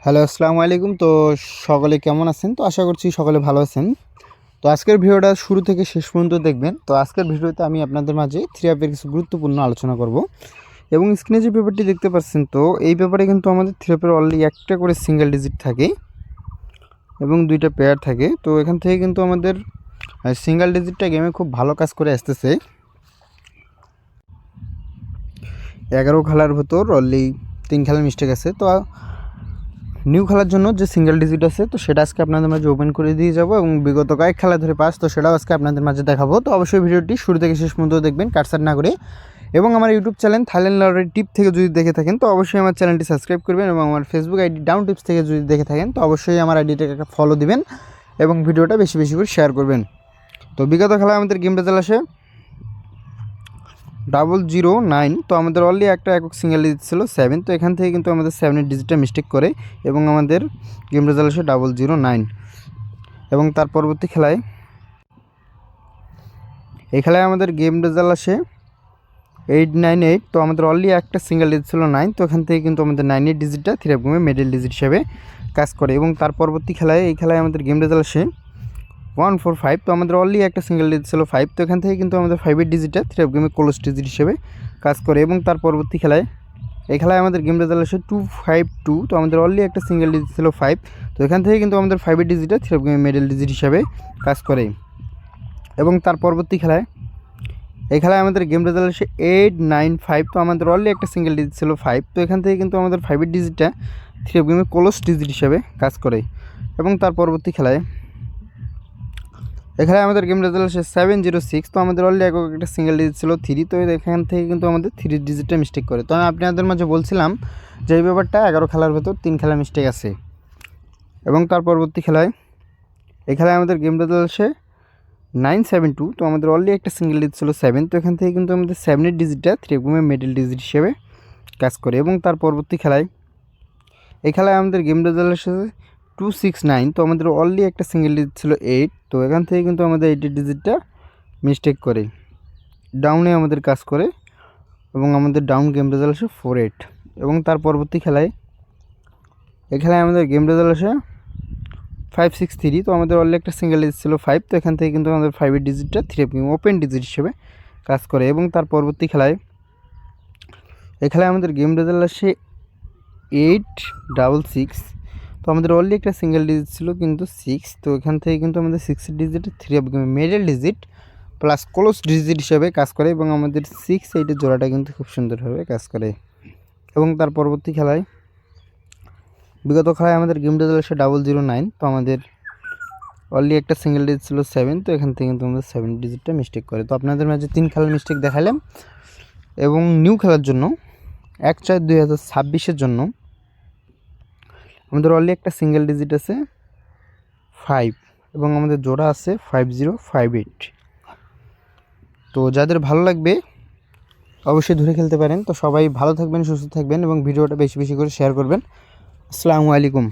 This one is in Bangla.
হ্যালো, আসসালামু আলাইকুম। তো সকলে কেমন আছেন? তো আশা করছি সকলে ভালো আছেন। তো আজকের ভিডিওটা শুরু থেকে শেষ পর্যন্ত দেখবেন। তো আজকের ভিডিওতে আমি আপনাদের মাঝে থ্রি অ্যাপের কিছু গুরুত্বপূর্ণ আলোচনা করব এবং স্ক্রিনে যে পেপারটি দেখতে পাচ্ছেন, তো এই পেপারে কিন্তু আমাদের থ্রি অ্যাপের অলরেডি একটা করে সিঙ্গেল ডিজিট থাকে এবং দুইটা পেয়ার থাকে। তো এখান থেকে কিন্তু আমাদের সিঙ্গেল ডিজিটটা গেমে খুব ভালো কাজ করে আসতেছে। 11 খেলার ভেতর অলরেডি 3 খেলার মিস্টেক আছে। তো নিউ খেলার জন্য যে সিঙ্গেল ডিজিট আছে, তো সেটা আজকে আপনাদের মাঝে ওপেন করে দিয়ে যাব এবং বিগত কয়েক খেলা ধরে পাস, তো সেটাও আজকে আপনাদের মাঝে দেখাবো। তো অবশ্যই ভিডিওটি শুরু থেকে শেষ পর্যন্ত দেখবেন কাটসাট না করে। এবং আমার ইউটিউব চ্যানেল থাইল্যান্ড লটারি টিপ থেকে যদি দেখে থাকেন, তো অবশ্যই আমার চ্যানেলটি সাবস্ক্রাইব করবেন এবং আমার ফেসবুক আইডি ডাউন টিপস থেকে যদি দেখে থাকেন, তো অবশ্যই আমার আইডিটাকে একটা ফলো দিবেন এবং ভিডিওটা বেশি বেশি করে শেয়ার করবেন। তো বিগত খেলায় আমাদের গেম রেজাল্ট আসে 009। তো আমাদের অলরেডি একটা একক সিঙ্গেল ডিজিট ছিল 7। তো এখান থেকে কিন্তু আমাদের 7-এর ডিজিটটা মিস্টেক করে এবং আমাদের গেম রেজাল্ট আসে 009। এবং তার পরবর্তী খেলায় এই খেলায় আমাদের গেম রেজাল্ট আসে 898। তো আমাদের অলরেডি একটা সিঙ্গেল ডিজিট ছিল 9। তো এখান থেকে কিন্তু আমাদের 9-এর ডিজিটটা থ্রি অ্যাপ গেমে মিডল ডিজিট হিসেবে কাজ করে। এবং তার পরবর্তী খেলায় এই খেলায় আমাদের গেম রেজাল্ট আসে 145। তো আমাদের অলরেডি একটা সিঙ্গেল ডিজিট ছিল 5। তো এখান থেকে কিন্তু আমাদের 5-এর ডিজিটটা থ্রি অ্যাপ গেমে ক্লোজ ডিজিট হিসেবে কাজ করে। এবং তার পরবর্তী খেলায় এই খেলায় আমাদের গেম রেজাল্ট আসে 252। তো আমাদের অলরেডি একটা সিঙ্গেল ডিজিট ছিল 5। তো এখান থেকে কিন্তু আমাদের 5-এর ডিজিটটা থ্রি অ্যাপ গেমে মিডল ডিজিট হিসেবে কাজ করে। এবং তার পরবর্তী খেলায় এই খেলায় আমাদের গেম রেজাল্ট আসে 895। তো আমাদের অলরেডি একটা সিঙ্গেল ডিজিট ছিল 5। তো এখান থেকে কিন্তু আমাদের 5-এর ডিজিটটা থ্রি অ্যাপ গেমে ক্লোজ ডিজিট হিসেবে কাজ করে। এবং তার পরবর্তী খেলায় এখানে আমাদের গেম রেজাল্ট আসে 706। তো আমাদের অলরেডি একটা সিঙ্গেল ডিজিট ছিল 3। তো এখান থেকে কিন্তু আমাদের 3 ডিজিটটা মিস্টেক করে। তো আমি আপনাদের মাঝে বলছিলাম যে এই ব্যাপারটা 11 খেলার ভেতর 3 খেলা মিস্টেক আছে। এবং তার পরবর্তী খেলায় এই খেলায় আমাদের গেম রেজাল্ট আসে 972। তো আমাদের অলরেডি একটা সিঙ্গেল ডিজিট ছিল 7। তো এখান থেকে কিন্তু আমাদের 7-এর ডিজিটটা থ্রি গেমে মিডল ডিজিট হিসেবে কাজ করে। এবং তার পরবর্তী খেলায় এই খেলায় আমাদের গেম রেজাল্ট আসে 269। তো আমাদের অলরেডি একটা সিঙ্গেল ডিজিট ছিল 8। তো এখান থেকে কিন্তু আমাদের 8-এর ডিজিটটা মিস্টেক করে ডাউনে আমাদের কাজ করে এবং আমাদের ডাউন গেম রেজাল্ট আসে 48। এবং তার পরবর্তী খেলায় এই খেলায় আমাদের গেম রেজাল্ট আসে 563। তো আমাদের অলরেডি একটা সিঙ্গেল ডিজিট ছিল 5। তো এখান থেকে কিন্তু আমাদের 5-এর ডিজিটটা থ্রি ওপেন ডিজিট হিসেবে কাজ করে। এবং তার পরবর্তী খেলায় এই খেলায় আমাদের গেম রেজাল্ট আসে 866। তো আমাদের অলরেডি একটা সিঙ্গেল ডিজিট ছিল কিন্তু 6। তো এখান থেকে কিন্তু আমাদের 6-এর ডিজিটে থ্রি অফ গেমে middle digit plus close digit হিসেবে কাজ করে এবং আমাদের 6-8-এর জোড়াটা কিন্তু খুব সুন্দরভাবে কাজ করে। এবং তার পরবর্তী খেলায় বিগত খেলায় আমাদের গেম রেজাল্ট আসে 009। তো আমাদের অলরেডি একটা সিঙ্গেল ডিজিট ছিল 7। তো এখান থেকে কিন্তু আমাদের 7 ডিজিটটা মিস্টেক করে। তো আপনাদের মাঝে 3 খেলার মিস্টেক দেখালাম। এবং নিউ খেলার জন্য 1/4/2026-এর জন্য আমাদের অলরেডি একটা সিঙ্গেল ডিজিট আছে 5 এবং আমাদের জোড়া আছে 5058। তো যাদের ভালো লাগবে অবশ্যই ধরে খেলতে পারেন। তো সবাই ভালো থাকবেন, সুস্থ থাকবেন এবং ভিডিওটা বেশি বেশি করে শেয়ার করবেন। আসসালামু আলাইকুম।